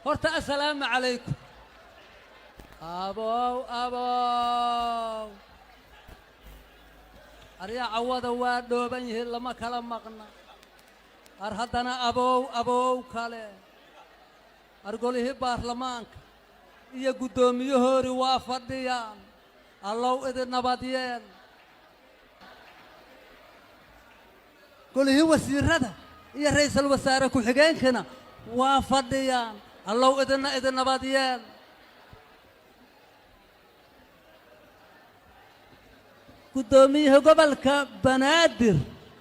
هرتا السلام عليكم أبو أريا عوض وادو بنيه لما كلام مقنا أرهدنا أبو كله أرجوله بارلمانك يا قدوم يهوري وافديان الله إذن نباديان قوله وزير هذا يا رئيس الوزراء كحجين كنا وافديان الله إذن نباديان قدوميه قبل بنادر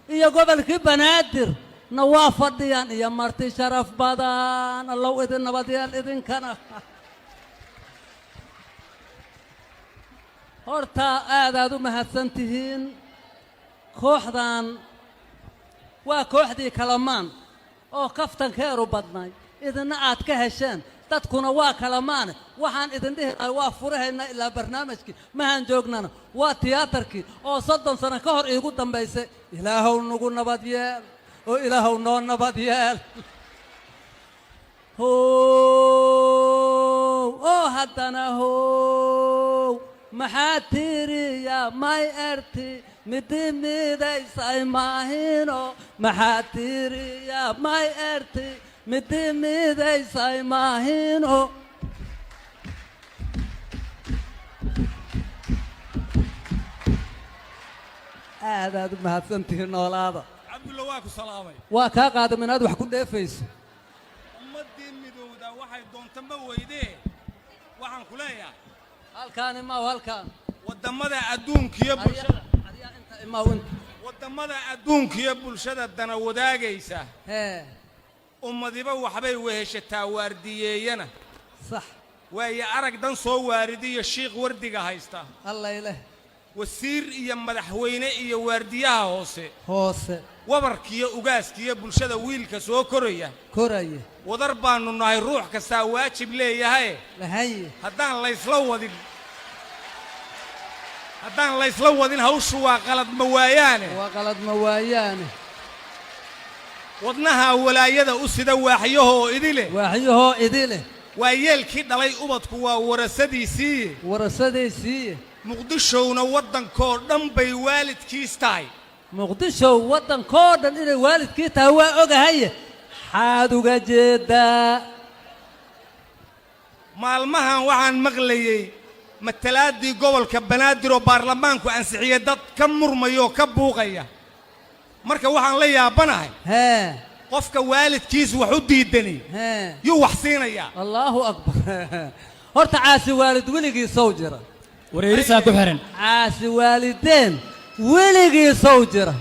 يا قبل بنادر نواف الديان يا مرتي شرف بدان الله إذن نباديان إذن كنا هرتا آدادو مهدسنتهين كوحدان وكوحدي كلمان أو كفتن كيرو بدناي إذن عاد كهشان تدكونا وكلمان وحان إذن ده وافورهنا إلا برنامجك ما هنجوجنا وتياترك أو صدّن سنة كهر إيقود دمبيسة إلهو نقول نباديال أو إلهو نون نباديال هو هدنا هو محاتيري يا ماي أرتي مدي سايماهينو محاتيري يا ماي أرتي مدي سايماهينو هذا ما هتنتهي هذا عبد الله واكو سلامي واكا قاد من هذا وحكون ديفيس ummadii midowda waxay doontanba weydee waxaan ku leeyahay halkaan ma halkaan wadamada adduunka iyo bulshada ariya inta ima wint wadamada adduunka iyo bulshada dana wadaagaysa ummadiba waxbay weheshataa waardiyeeyana sax way arag dan soo waaridiyo sheekh wardiga haysta allah ilaahay wasiir iyo madaxweyne iyo waardiyaha hoose wabarkiyo ugaaskiyo bulshada wiilka soo koraya wadar baanu nahay ruux kasta waajib leeyahay haddaan la isla wadin hawshu waa qalad ma waayaane wadnaha walaayada u sida waaxyahoo idile waa yeelkii dhalay ubadku waa warasadiisii muqdishowna waddankoo dhan bay waalidkiis tahay muqdisho waddankoo dhan inay waalidkii tahay waa ogahay xaad uga jeedaa maalmahan waxaan maqlayay matalaadii gobolka banaadir oo baarlamaanku ansixiyay dad ka murmayo ka buuqaya marka waxaan la yaabanahay qofka waalidkiis wax u diidani yuu wax siinaya allahu akbar horta caasi waalid weligii soo jira wareerisaa ku xiran caasi waalideen weligii soo jira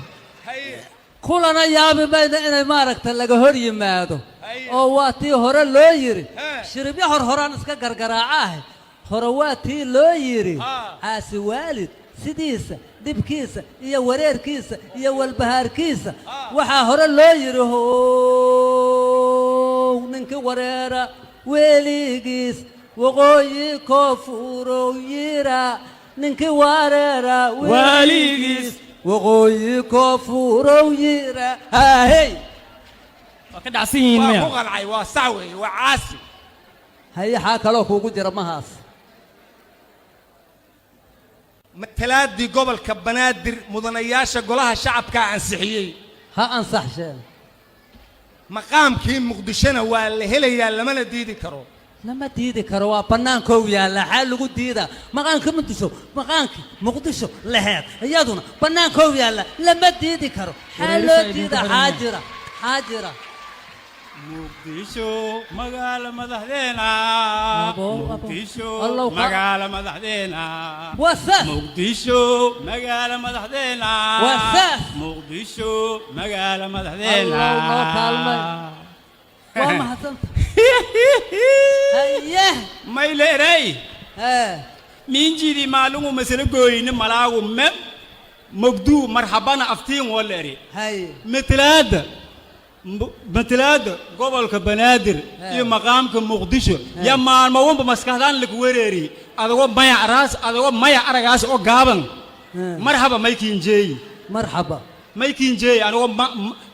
kulana yaabi mayna inay maaragta laga hor yimaado oo waa tii hore loo yiri shiribyo horaan iska gargaraacaah hore waa tii loo yiri caasi waalid sidiisa dibkiisa iyo wareerkiisa iyo walbahaarkiisa waxaa hore loo yiri ninkii wareera weligiis waqooyi koonfurow yira ninkii wareera weligiis waqooyi koonfurow yira hey ka dhacsan yihiin waa ku qalcay waa sax weeye waa caasi hayaha kaloo kuugu jira mahaas matalaadii gobolka banaadir mudanayaasha golaha shacabka ansixiyay ha ansaxsheen maqaamkii muqdishona waa la helayaa lamana diidi karo lama diidi karo waa bannaankoow yaalla xaal lagu diidaa maqaanka muqdisho laheed iyaduna bannaankoow yaalla lama diidi karo xaal loo diida xaajira muqdisho magaala madaxdeena muqdisho magaala madaxdeena muqdisho magaala madaxdeena muqdisho magaala madaxdeena waa mahadsantahay may leeray minjidi maalugu masala gooyne malaagu mem mogdu marhabana aftiin waleeri matalaada gobolka banaadir iyo maqaamka muqdisho ya maalmo walba maskaxdaan lagu wereeri adagoo maya aragaas oo gaaban marhaba maykiin jeey anagoo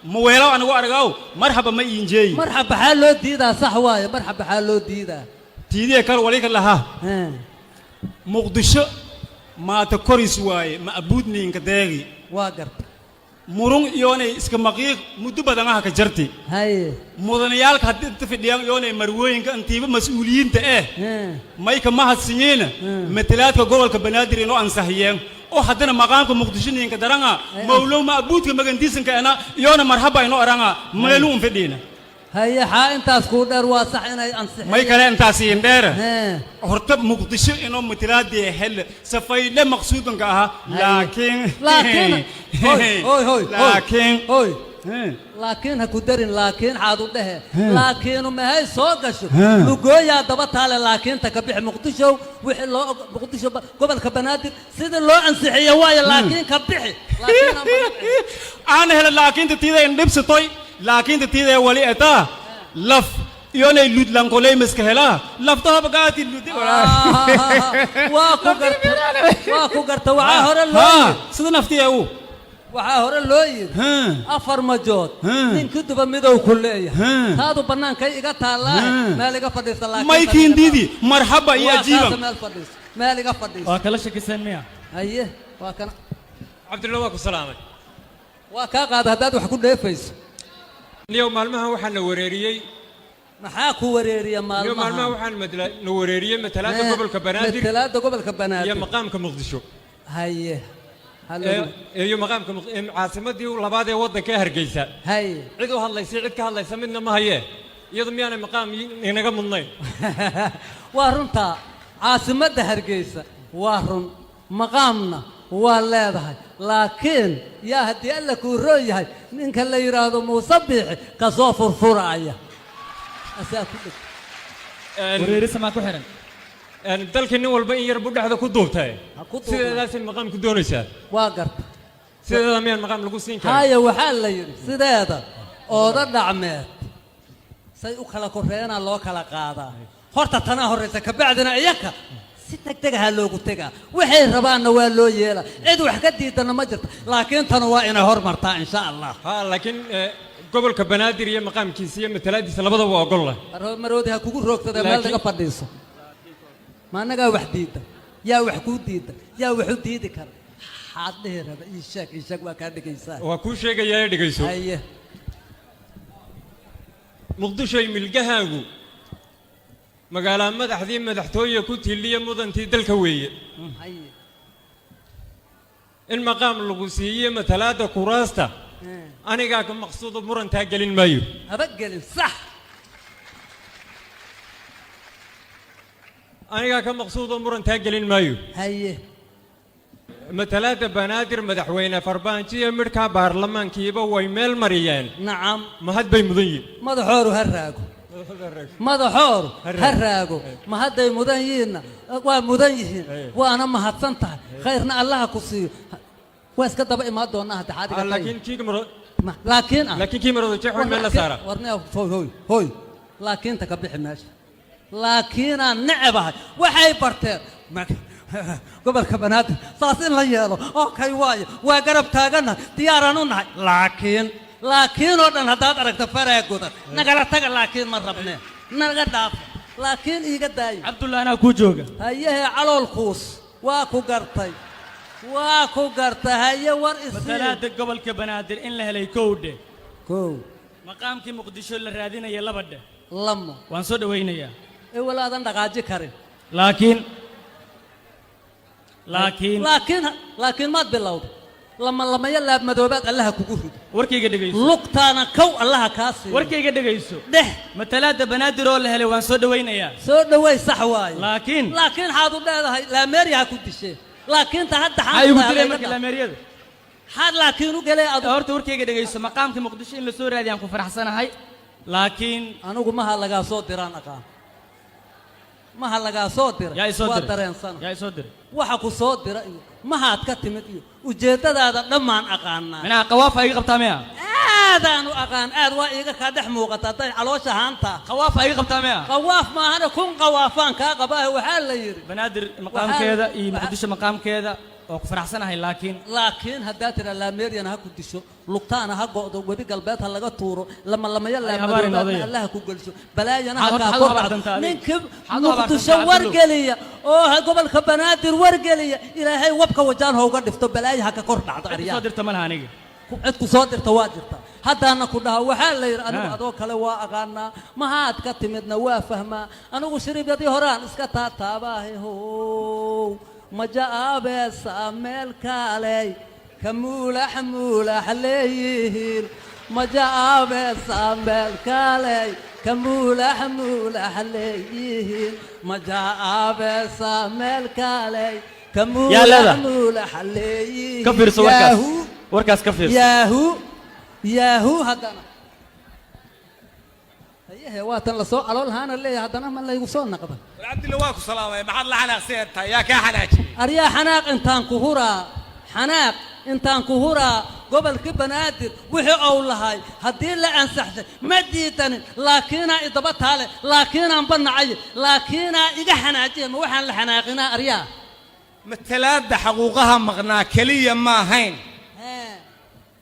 مويلو أنا وأرجعو مرحبا ما ينجي مرحبا حلو ديدا صح واي مرحبا حلو ديدا تيدي كار وليك لها مقدشة ما تكوريس واي ما أبودني إنك داعي واقر مرون يوني إسكماقيق مدو بدنا هكجرتي هاي مدنيال كهدت في اليوم يوني مروين كأنتيب مسؤولين تأه ما يكمل هالسنين مثلات كقول كبنادر إنه أنسحيان أو حدنا مقام كمقدشين إنك درنا مولو ما أبود كمجنديسن كأنا يونا مرحبا إنه أرانا ملون في الدين هيا حا أنت سكودر واصح إنه أنسحيان ما يكلم أنت سيندر هرتب مقدشين إنه مثلات دي حل سفاي لا مقصود كها لكن لكن هكودرين لكن حاضر ده لكن ما هي سوقش لقويا دبت على لكن تكبح مقدشو وحلو مقدشو قبل كبنادر سيد الله أنسحية واي لكن كبحي لكن أنا هلا لكن تتيجي ندبس توي لكن تتيجي ولي أتا لف يوني لود لانكولي مسكهلا لفتها بقاتي لود واكو قرت وعاهر اللوي سيد نفتي أو وعاهر اللوي أفر مجود من كتب ميدو كلية هذا بنان كي إجت الله مالك فديس الله ما يكين ديدي مرحبا يا جيبا مالك فديس وكلا شك سنميا أيه وكان عبد الله واكو سلامك وكا قاد هداد وحكون ليفيس اليوم مالمها وحنا وريريي maxaa ku wareeriya maalmaha اليوم مالمها وحنا نوريريي مثلاثة قبل كبنادر مثلاثة قبل كبنادر يا مقامك مقدشو هاي يا مقامك عاصمتي ولبادي ودك هرجيسة هاي عدو هالله يصير عدك هالله يسمينا ما هي يضم يعني مقام ينقم النين وارنتا عاصمة هرجيسة وارن مقامنا ولا هاي لكن يا هدي لك الرؤية هاي منك اللي يرادو مصبح كصوفر فرعية أسأكلك وريري سما كحرن dalka nin walba in yar buu dhaxda ku duubtay sidaas maqaam ku doonaysaa waa garta sidaa miyaan maqaam lagu siin karaa haya waxa la yiri sideeda ooda dhacmeed say u kala koreeyana loo kala qaadaa horta tana horeysa ka bacdina iyaka si tagtag ha loogu tagaa waxay rabaana waa loo yeelaa cid wax ka diidana ma jirto laakiin tan waa inay hormartaa insha Allah laakiin gobolka banaadir iyo maqaamkiisa iyo matalaadiisa labadaba waa ogol leh maroodi ha kugu roogtada meel laga fadhiiso ما نجا وحديده يا وحكوديده يا وحديده كان حاضر هذا يشاك وكان دقيسان وكل شيء جاي دقيسو أيه مقدشة يملقهاجو مقالة مدحذين مدحتوية كنت اللي مدن تدل كوية أيه المقام اللغوسية مثلاثة كراستا أنا قاعد مقصود مرن تاجلين مايو أبقل صح أنا كان مقصود أمور تاجلين مايو هيه مثلاثة بنادر مدحوينا فربانشية مركا بارلمان كيبا ويميل مريان نعم ما هاد بي مضيين مدحور هراغو مدحور هراغو ما هاد مضيين ومضيين وأنا ما هتصنتها خيرنا الله كسي واسك طبعا ما دونا هاد حادي لكن كيك مرة لكن كي مرة تشوف من سارة ورني هوي لكن تكبح ماشي لكن النعبة وحي برتر قبل كبنات صاصين ليالو أوكي واي وقرب تاجنا ديارنا لكن ودنا هذا أركت فرق قدر نقدر تقل لكن مرة بنا نقدر لكن يقدر عبد الله أنا كوجوجا هيه على الخوص واكو قرطي هيه ورئيس مثلاثة قبل كبنادر إن له ليكود كو مقامك مقدشو الرادين يلا بده لما وانصد وين يا ولا هذا دقاجي كارين لكن ما تبلغ لما يلا مدوبات الله كوكو وركي قد جيسو لقطانا كو الله كاسي وركي قد جيسو ده مثلاثة بنادر ولا هلا وانصد وين يا صد وين صحواي لكن حاضر ده لا ميريا كنت شيء لكن تهدى حاجة قلت لي ما كلا ميريا حد لكن وقال أدور وركي قد جيسو مقامك مقدشين لسوريا دي أنكو فرحسنا هاي لكن أنا أقول ما هلا صوت ديران أقام ما هلا صوت دير يا صوت يا صوت وحكوا صوت دير ما هاد كتمت وجيت هذا لما أقانا من قوافة أي قبطة مية هذا أنا أقان هذا وإيجا كادح موقتا طيب على وش هانتا قوافة أي قبطة مية قواف ما أنا كون قوافان كاقباه وحال يري بنادر مقام كذا مقدش مقام كذا وكفر حسنها لكن هدات الأميريان هاكو دشو لقطانا هاكو وبي قلباتها لغا تورو لما يلا الله هاكو قلشو بلاينا هاكا ننكب مقدشو ورقلية قبل كبنادر ورقلية إلى هاي وبكا وجان هو قد افتو بلاي هاكا كورنا عطاريان صادر تمنها نيجي عدكو صادر تواجرتا هذا أنا كلها وحال لير أنا أدوك لوا أغانا ما هاد كتمدنا وافهما أنا وشريب يدي هران اسكتا تاباهي هو مجا بس أمل كالي كمولح مولح ليهيل مجا بس أمل كالي كمولح مولح ليهيل مجا بس أمل كالي كمولح مولح ليهيل كفر سوكاس وركاس كفر ياهو هدنا هي واتن لسو علول هانا اللي هدنا من لا يوصل نقبل عبد الله واكو سلام ما حد لحنا سيرتها يا كحناجي أريا حناق إنتان كهورا حناق إنتان كهورا قبل كبنادر وحي أول هاي هدي لا أنصح ما ديتني لكننا إضبطها له لكننا نبنى عي لكننا إجا حناجي ما وحن لحناقنا أريا مثلات حقوقها مغنى كلية ما هين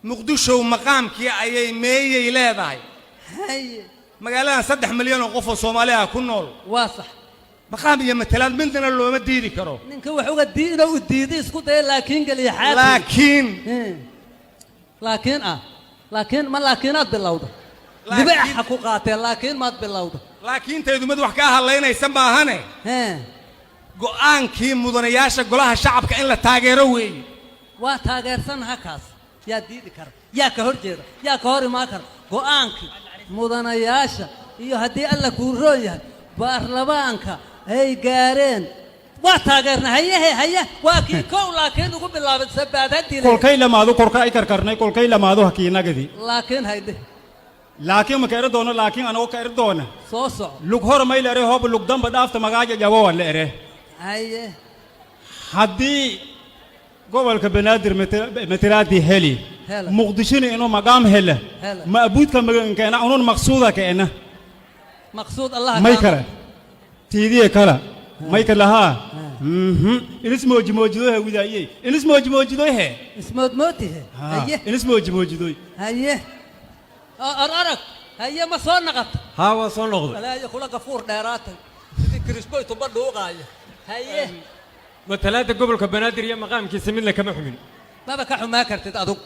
مقدشو مقامك أي مية إلى هاي مقالنا 6 مليون قف صوماليا كنول واصح مقام يا مثلات منتنا لو ما ديدي كرو نك وحوق الدين وديدي اسكت لكن قال يا حاتم لكن ما لكنات باللوضة لبيع حقوقاتي لكن ما باللوضة لكن تيدو مد وحكاها اللينا يسمى هني go-aankii mudanayaasha golaha shacabka in la taageero weey waa taageersan hakaas yaa diidi kara yaa ka hor jeeda yaa ka hor imaan kara go-aankii mudanayaasha iyo haddii alla kuu roon yahay baarlamaanka ay gaareen waa taageerna haye waa kii kow laakiin ugu bilaabay sabaadadii kolkay lamaadu korka ay karkarnay kolkay lamaadu hakiinagadi laakiin hayde laakiin ma ka doona laakiin anoo ka doona soo soco lug hor may leeyahay hoob lug damba dhaafta magaaja jabo wala ere haye haddii gobolka banaadir matalaadi heli muqdishona inuu maqaam hela ma abuudka magankeena unun maqsuuda keena maqsuud allah may kala tiidiye kala may kala ha inis moojido he widaaye inis moojido he ismoodmooti he haye inis moojido haye أرأك هيا ما صار نقط ها صار نقط لا يخلق غفور ديراتك كريسبوي تبرد وقاية هيا مثلاثة قبل كبنادر يا مقام كيسمين لك محمل ما بك حما كرتد أدوك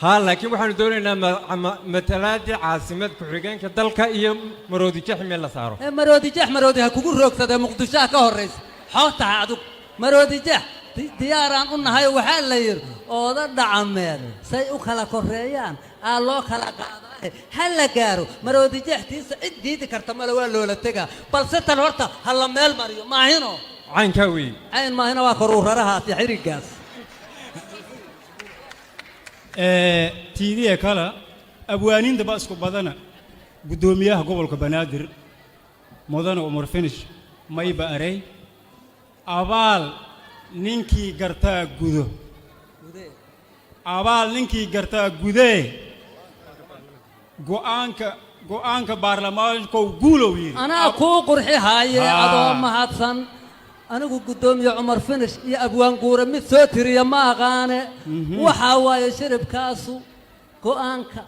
ها لكن وحن دورنا مثلاثة عاصمة كحرجان كدلك هي مرودي كحمل الله صاروا مرودي هكوكور روك تدا مقدشة كهرس حاط عدوك مرودي دياران قلنا هاي وحال لير أو ضد عمير سيأكل كوريان الله خلق هلا قارو مرودي جحتي سعدي ذكرتما ولا تجا بل ست الورطة هلا مال مريو ما هنا عين كوي عين ما هنا وكرور رها في حريق جاز تيدي كلا أبوانين دباسكو بدنا قدوميها قبل كبنادر مدن عمر فينش ما يبقى ري أبال نينكي قرتا قدو أبال نينكي قرتا قدو go-aanka baarlamaanka guulow yiri ana ku qurxi haaye adoo mahadsan anigu gudoomiye Umar Finish iyo abwaan guura mid soo tiriya ma aqaane waxa waaye shiribkaasu go-aanka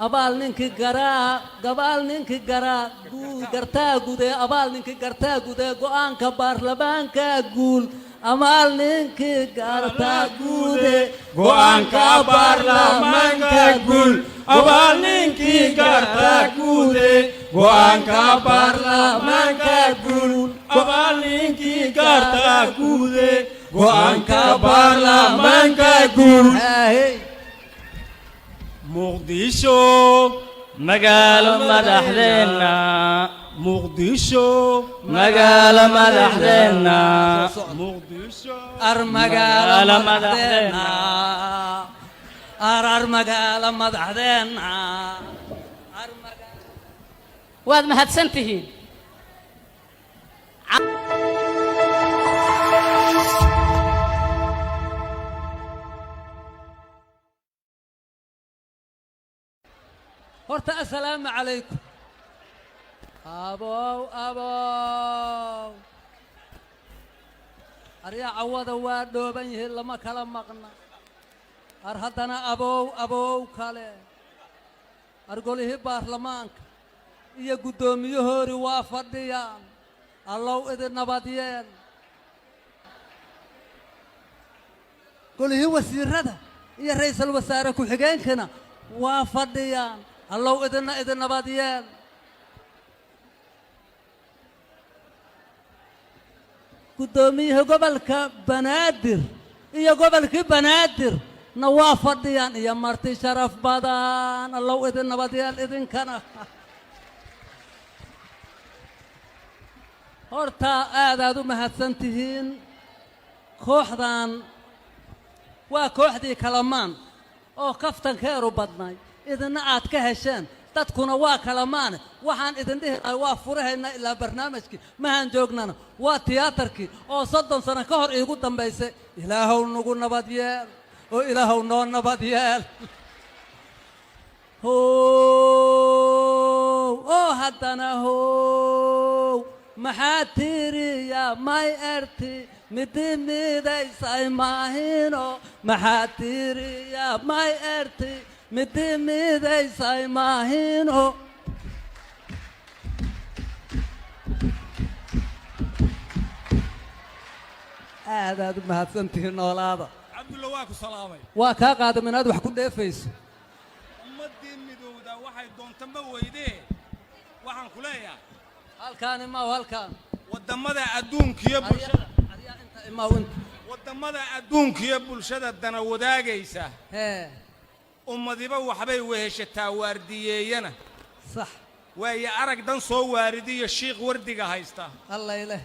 abaal ninkii garaa gartaa gude abaal ninkii gartaa gude go-aanka baarlamaanka guul amaal ninkii gartaa gude go-aanka baarlamaanka guul abaal ninkii gartaa gude go-aanka baarlamaanka guul abaal ninkii gartaa gude go-aanka baarlamaanka guul muqdisho magaalo madaxdeena muqdisho magaalo madaxdeena muqdisho magaalo madaxdeena magaalo madaxdeena waad mahadsantihiin horta assalaamu calaykum abow aryaa cawada waa dhooban yihiin lama kala maqna ar haddana abow kale argolihii baarlamaanka iyo guddoomiyahoori waa fadhiyaan allow idin nabad yeel golihii wasiirada iyo ra'iisul wasaare ku-xigeenkana waa fadhiyaan allow idin nabad yeel guddoomiyaha gobolka banaadir iyo gobolkii banaadir na waa fadhiyaan iyo marti sharaf badan allow idin nabad yeel idinkana horta aadaad u mahadsan tihiin kooxdan waa kooxdii kalamaan oo kaftankeeru badnay idinna aad ka hesheen dadkuna waa kalamaane waxaan idin dhihi lahay waa furahaynaa ilaa barnaamijkii mahaan joognana waa tiyaatarkii oo 30 sano ka hor iigu dambaysay ilaahow nagu nabad yeel oo ilaahow noo nabad yeel oo haddana maxaa tiriya may erti midi midaysay maahino maxaa tiriya may erti midi midaysay maahino aadaad u mahadsantihiin noolaada cabdulla waa ku salaamay waa kaa qaada minaad wax ku dheefayso ummaddii midowda waxay doonta ma weydee waxaan ku leeyahay halkaan imaw halkaan waddamada adduunkiyo bulshada waddamada adduunkiyo bulshada dana wadaagaysa ummadiba waxbay weheshataa waardiyeeyana sax waayo arag dan soo waaridiyo shiikh wardiga haysta allayleh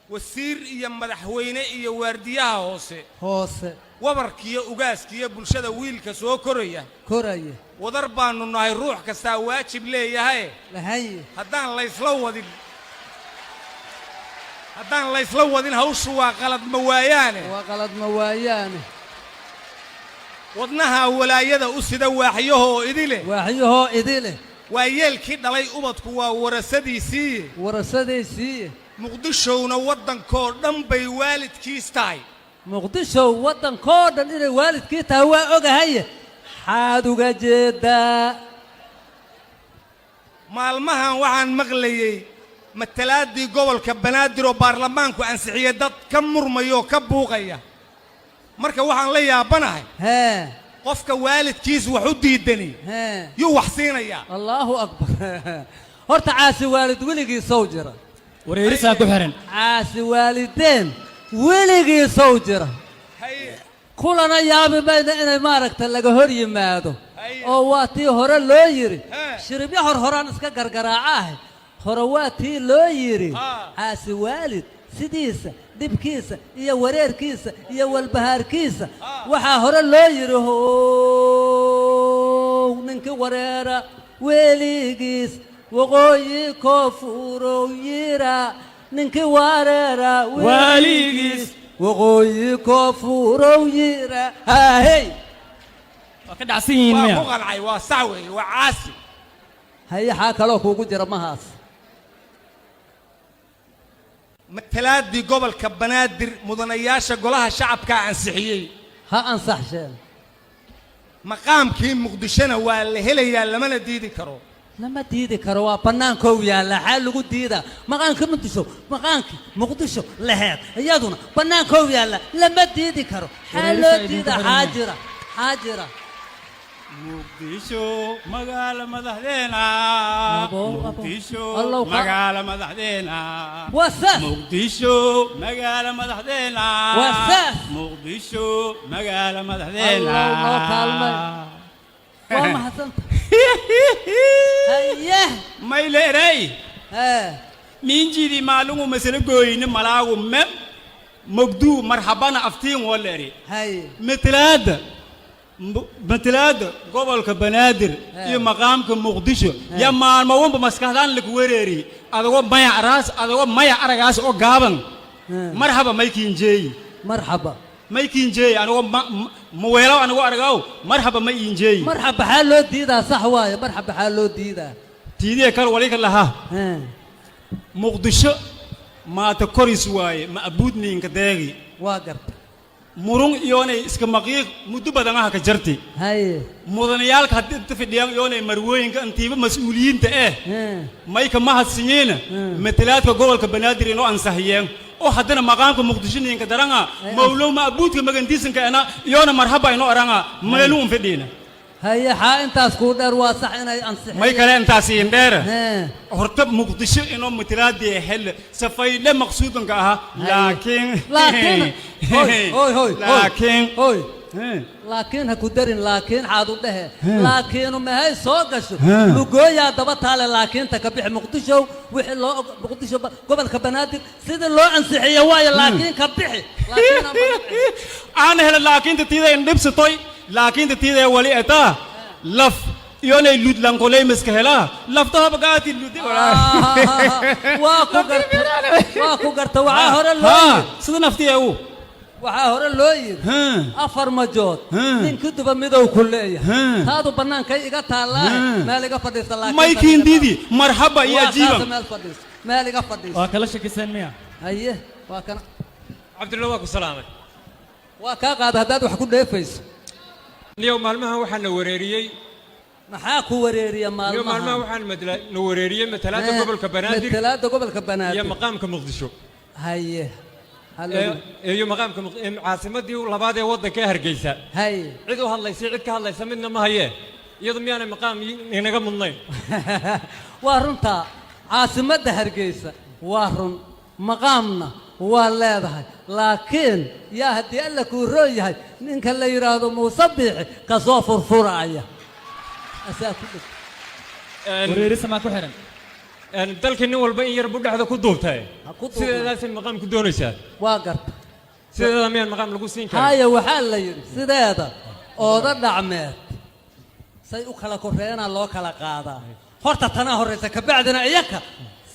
wasiir iyo madaxweyne iyo waardiyaha hoose wabarkiyo ugaaskiyo bulshada wiilka soo koraya wadar baanu nahay ruux kastaa waajib leeyahay haddaan laysla wadin hawshu waa qalad ma waayaane wadnaha walaayada u sida waaxyahoo idile waa yeelkii dhalay ubadku waa warasadiisii muqdishowna waddankoo dhan bay waalidkiis tahay muqdishow waddankoo dhan inay waalidkii tahay waa ogahaye xaad uga jeedaa maalmahan waxaan maqlayey matalaadii gobolka banaadir oo baarlamaanku ansixiyey dad ka murmayoo ka buuqaya marka waxaan la yaabanahay qofka waalidkiis wax u diidani yuu wax siinayaa allaahu akbar horta caasi waalid weligiisow jira wareerisaa ku xiran caasi waalideen weligiisow jira kulana yaabi mayna inay maaragta laga hor yimaado oo waa tii hore loo yidhi shiribyo horaan iska gargaraacaah hore waa tii loo yidhi caasi waalid sidiisa dhibkiisa iyo wareerkiisa iyo walbahaarkiisa waxaa hore loo yidhi ninkii wareera weligiis waqooyi koofurow yira ninkii wareera weligiis waqooyi koofurow yira haahey waa ka dhacsan yihiin waa ku qancay waa sax weeye waa caasi haye xaa kaloo kuugu jira mahaas matalaadii gobolka banaadir mudanayaasha golaha shacabkaa ansixiyey ha ansaxsheen maqaamkii muqdishona waa la helayaa lamana diidi karo lama diidi karo waa bannaankoow yaalla xaa lagu diidaa maqaankii muqdisho laheed iyaduna bannaankoow yaalla lama diidi karo xaa loo diidaa xaajira muqdisho magaala madaxdeena muqdisho magaala madaxdeena muqdisho magaala madaxdeena muqdisho magaala madaxdeena waa mahadsantahay haye mayleeray minjidi maalungu masala gooyne malaagu mem mogdu marhabana aftiin waleeri haye matalaada gobolka banaadir iyo maqaamka muqdisho ya maalmo walba maskaxdaan lagu wereeri adagoo maya aragaas oo gaaban marhaba maykiinjeey anigoo maweelaw anigoo aragaw marhaba ma iinjeey marhaba xaa loo diidaa sax waaye marhaba xaa loo diidaa tiidiye kal walika lahaa muqdisho maata koris waaye ma abuudniinka deegi واقر murun iyoonay iska maqiiq muddo badan ah ka jarti هاي mudanayaalka hadii inta fidhiyaan iyoonay marwooyinka intiiba mas'uuliyiinta may ka mahadsiyeena matalaadka gobolka banaadir inoo ansahiyeen oo haddana maqaamka muqdisho ninka daranga mawlow ma abuudka magantiisanka ana iyoona marhaba inoo aranga meelu un fidhiina هاي حا انت سكودر واصح انا انصح may kale intaas in dheer horta muqdisho inoo matalaadii hel safayle maqsuudanka aha laakiin هوي لكن هكودرين لكن عادو ده لكن ما هي سوقش لوجويا دبتها لكن تكبح مقدشو وحي لو مقدشو قبل كبنادر سيد لو انسحيه واي لكن كبحي لكن aan hel laakiin tida in dibsatoy laakiin tida wali ata laf yone lud lanqolay miska hela lafta bagaati lud واكو قرت وعا هore loo sida naftiyeewu waxaa hore loo yiri afar majood nin kuduba midow ku leeyahay taadu banaanka iga taalaa meel iga fadhiista laakiin may kiindidi marhaba iyo ajiiba meel iga fadhiista waa kala shakisan miya haye waa kana cabdulla waa ku salaamay waa ka qaad hadaad wax ku dheefayso niyo maalmaha waxaan la wareeriyay maxaa ku wareeriya niyo maalmaha waxaan la wareeriyay matalaada gobolka banaadir iyo maqaamka muqdisho haye iyo maqaamka caasimadii labaad ee waddanka hargeysa hay cid u hadlaysay cid ka hadlaysa midna ma haye iyadu miyaanay maqaam inaga mudnayn waa runta caasimadda hargeysa waa run maqaamna waa leedahay laakiin yaa haddii alla kuu roon yahay ninka la yidhaahdo muuse biixi ka soo furfuraya asaa ku dhig wareerisa maa ku xiran dalkii nin walba in yar buu dhexda ku duubtay sideedaasay maqaam ku doonaysaa waa garta sideeda miyaan maqaam lagu siin karin haya waxaa la yidhi sideeda ooda dhacmeed say u kala korreeyana loo kala qaadaa horta tanaa horraysa kabacdina iyaka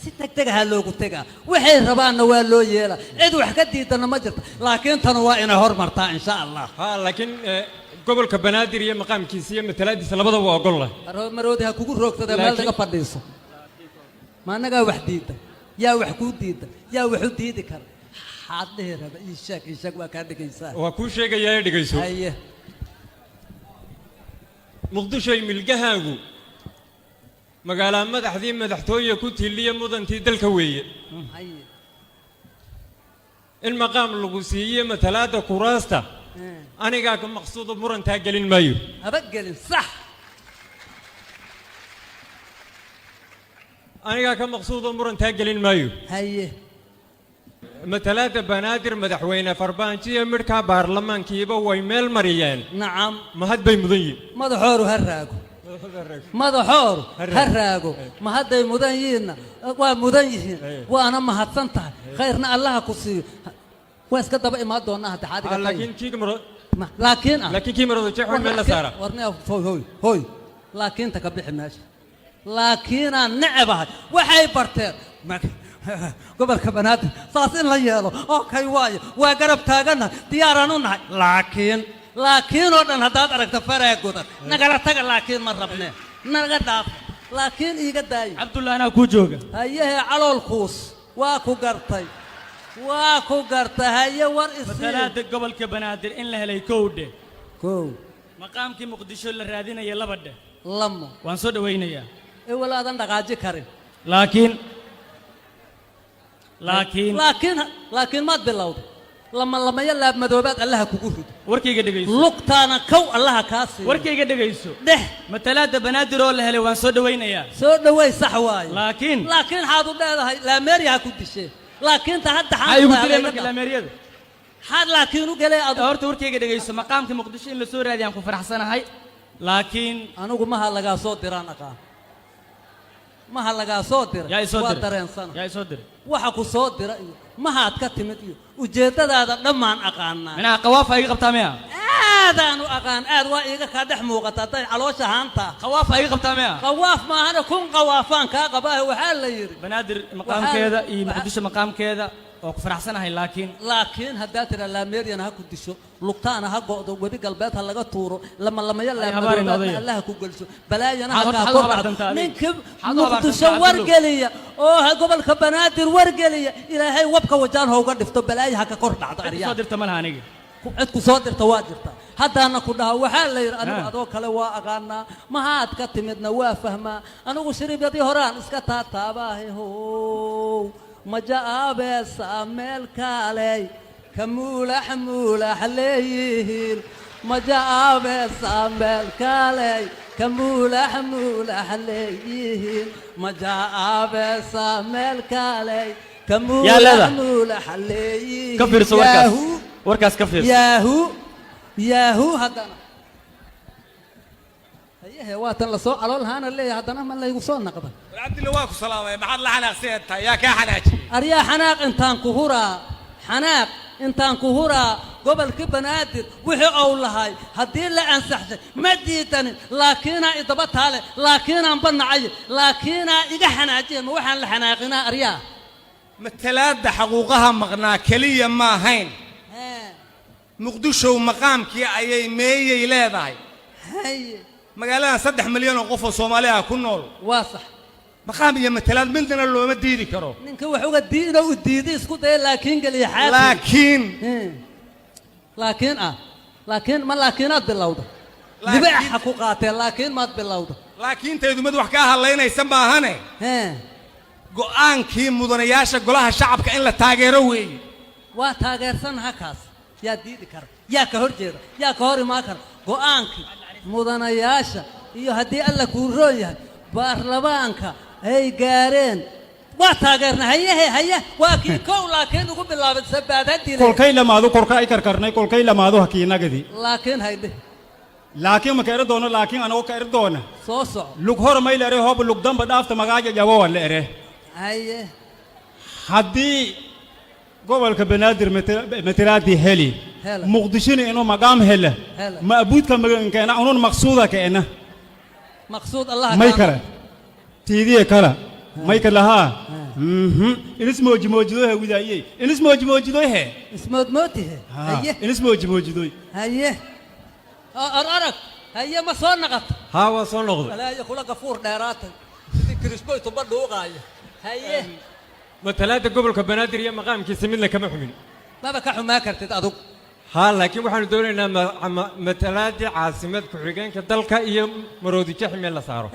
si degdeg aha loogu tegaa waxay rabaanna waa loo yeelaa cid wax ka diidana ma jirta laakiin tanu waa inay hormartaa insha allah laakiin gobolka banaadir iyo maqaamkiisa iyo matalaadiisa labadaba waa ogol leh maroodi ha kugu roogsada meel laga fadhiiso ما أنا جا وحديدة يا وحكوديدة يا وحديدة كار حاضر هذا إيشك وكان كيسان وكل شيء جاي دقيسو أيه مقدشة ملجهاجو مقالة مدحذين مدحتوية كنت اللي مدن تدل كوية أيه المقام اللغوسية مثلاثة كراستا أنا جاك مقصود مرن تاجلين مايو أبجلين صح أنا كان مقصود أمور تاجلين مايو هيه مثلاثة بنادر مدحوينة فربانشية مركا بارلمان كيبا ويميل مريان نعم ما هاد بيمضي مدحور هراجو مدحور هراجو ما هاد مدنيين ومدنيين وأنا ما هتصنتها خيرنا الله كسي ويس كده بقى ما دونا هاد حاجة لكن كي مرة لكن كي مرة تشوفوا من السارة ورنا هوي لكن تكبح ماشي لكن النعبة وحي برتر قبل كبنات صاصين ليالو أوكي واي وقرب تاجنا ديارنا لكن ودنا هذا أركت فرق قدر نقدر تقول لكن مرة بنا نقدر لكن يقدر عبد الله أنا كوجوجا هيه على الخوص واكو قرطة هيه ورئيس مثلاث قبل كبنات إن له ليكود كو مقامك مقدشو الرادين يلا بده لما وانصد وينيا إيه ولا هذا دقاجي كريم لكن ما تبلغ لما يلعب مدوبات الله كوكوفي وركي قد جيسو لقطانا كو الله كاسي وركي قد جيسو ده مثلاث بنادر ولا هلا وانصد وينيا صد وين صح واي لكن حاضر ده لا ميريا كنت شيء لكن تحدى هاي قلت لي مرك لا ميريا حد لكن وقال أورت وركي قد جيسو مقامك مقدشين لسوريا دي أنكو فرح سنة هاي لكن أنا أقول ما هلا صوت تيران ما هلا صوت تيران يا صوت يا صوت وحكوا صوت تيران ما هاد كتمت وجدت هذا لما أقانا أنا قوافة أي قبتها ميا هذا أنا أقان وإيجا كادح موقتا طيب على وش هانتا قوافة أي قبتها ميا قواف ما أنا كون قوافان كاقباه وحال يري بنادر مقام كذا إيه مقدش مقام كذا وكفرحسنها laakiin haddaad tira laameeriyana ha ku disho lugtaana ha go'do webi galbeed ha laga tuuro lama yalla allaha ku gelsho balaayana ha ka qordo ninka muqdisho wargeliya oo gobolka banaadir wargeliya ilaahay wabka wajaan ha uga dhifto balaayaha ha ka kor dhacdo ariya soo dirta malaha aniga cid ku soo dirta waa jirta haddaana ku dhaha waxaa la yidhi anigu adoo kale waa aqaanaa mahaad ka timidna waa fahmaa anigu shiribyadii horaan iska taataabaahay how majaabeesa meel kaaley ka muulax leeyihiin majaabeesa meel kaaley ka muulax leeyihiin majaabeesa meel kaaley ka muulax leeyihiin ka fiirso warkaas ka fiirso yaahu haddana hayehe waatan la soo calool haana leeyahay haddana ma laygu soo naqda cabdilla waa ku salaamay maxaad la xanaaqsantahay yaa kaa xanaajiyey aryaa xanaaq intaan ku huraa gobolka banaadir wixii ou lahay haddii la ansaxshay ma diidanin laakiinaa idaba taale laakiinaan banacay laakiinaa iga xanaajiya ma waxaan la xanaaqinaa aryaa matalaadda xaquuqaha maqnaa keliya ma ahayn muqdishow maqaamkii ayay meeyay leedahay magaaladan 3 milyan oo qof oo Soomaali ah ku nool waa sax maqaam iyo matalaad midna looma diidi karo ninka wax uga diido u diiday isku day laakiin galiya xaad laakiin ma laakiinaad bilowda dibaxa ku qaatay laakiin maad bilowda laakiin teedu mid wax ka halaynaysan baahane go'aankii mudanayaasha golaha shacabka in la taageero weeye waa taageersan hakaas yaa diidi kara yaa ka horjeeda yaa ka hor imaan kara go'aankii mudanayaasha iyo haddii alla kuu roon yahay baarlamaanka ay gaareen waa taageerna haye waa kii kow laakiin ugu bilaabay sabaadadii kolkay lamaadu korka ay karkarnay kolkay lamaadu hakiinagadi laakiin hayde laakiin ma ka doono laakiin anoo ka doona soo soco lug hor may leere hoob lug damba dhaafta magaaja jawo wala ere haye haddii gobolka banaadir matalaadii heli muqdishona inuu maqaam hela ma abuudka magankeena unun maqsuuda keena maqsuud allah may kale tiidiye kala may kalaha inis moojido widaaye inis moojido he ismoodmootihe haye inis moojido haye arag haye ma soo naqat ha waa soo noqdo walaayo kula gafuur dheeraatay sidii kirisboy tuba dhuuqaaya haye matalaadda gobolka banaadir iyo maqaamkiisa midna kama xumin maba ka xumaa kartid adug ها لكن waxaanu doonaynaa matalaadii caasimad ku xigeenka dalka iyo maroodi jaxmeel la saaro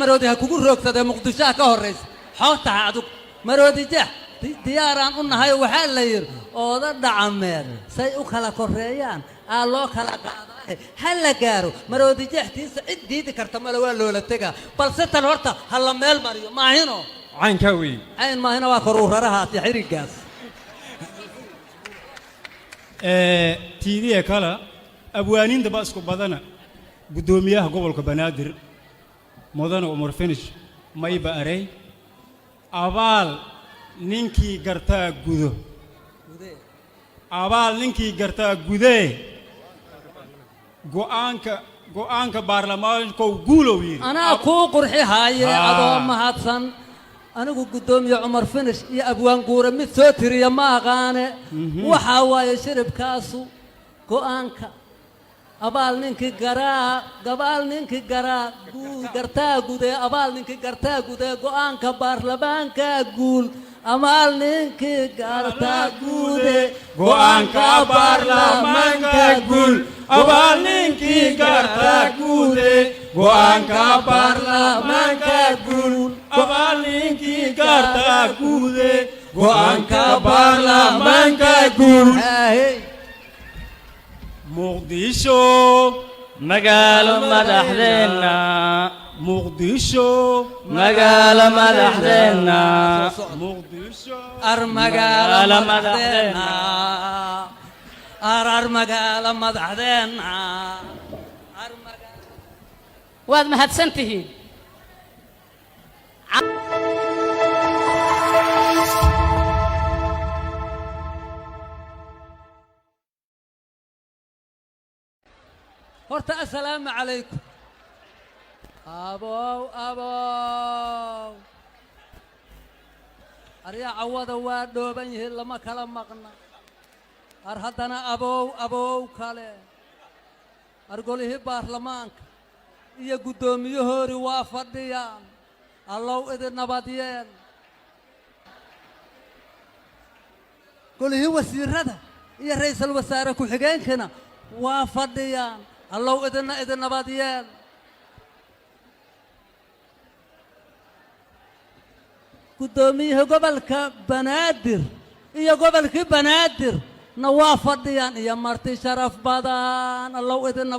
maroodi ha kugu roogsaday muqdisho ka horeys xoota adug maroodi jax diyaaraan u nahay waxa la yiri ooda dhacameed say u kala koreeyaan loo kala qaaday hal la gaaro maroodi jaxtiisa cid diidi karta ma waa loola tagaa balse tan horta hal la meel mariyo maahino caynka weey cayn maahino waa koruuraraha xirigaas tiidiye kala abwaaniinta ba isku badana gudoomiyaha gobolka banaadir mudane Umar Finish mayba aray abaal ninkii gartaa gudo abaal ninkii gartaa gude go'aanka baarlamaanka guulow yiri ana ku qurxi haaye adoo mahadsan anigu gudoomiye Umar Finish iyo abwaan guura mid soo tiriya ma aqaane waxa waaye shiribkaasu go'aanka abaal ninkii garaa gartaa gude abaal ninkii gartaa gude go'aanka baarlamaanka guul abaal ninkii gartaa gude go'aanka baarlamaanka guul abaal ninkii gartaa gude go'aanka baarlamaanka guul abaal ninkii gartaa gude go'aanka baarlamaanka guul muqdisho magaalo madaxdeena muqdisho magaalo madaxdeena muqdisho magaalo madaxdeena magaalo madaxdeena waad mahadsantihiin horta assalaamu calaykum abow أريا عوض وادو بنيه لما كلام مقنا أرهدنا أبو كله أرجوله برلمانك يقدم يهوري وافديان الله إذن نباديان قوله وزير هذا يا رئيس الوزراء كحجين كنا وافديان الله إذن نباديان قدوميه قبل كبنادر يا قبل كبنادر نوافديان يا مرتي شرف بدان الله إذن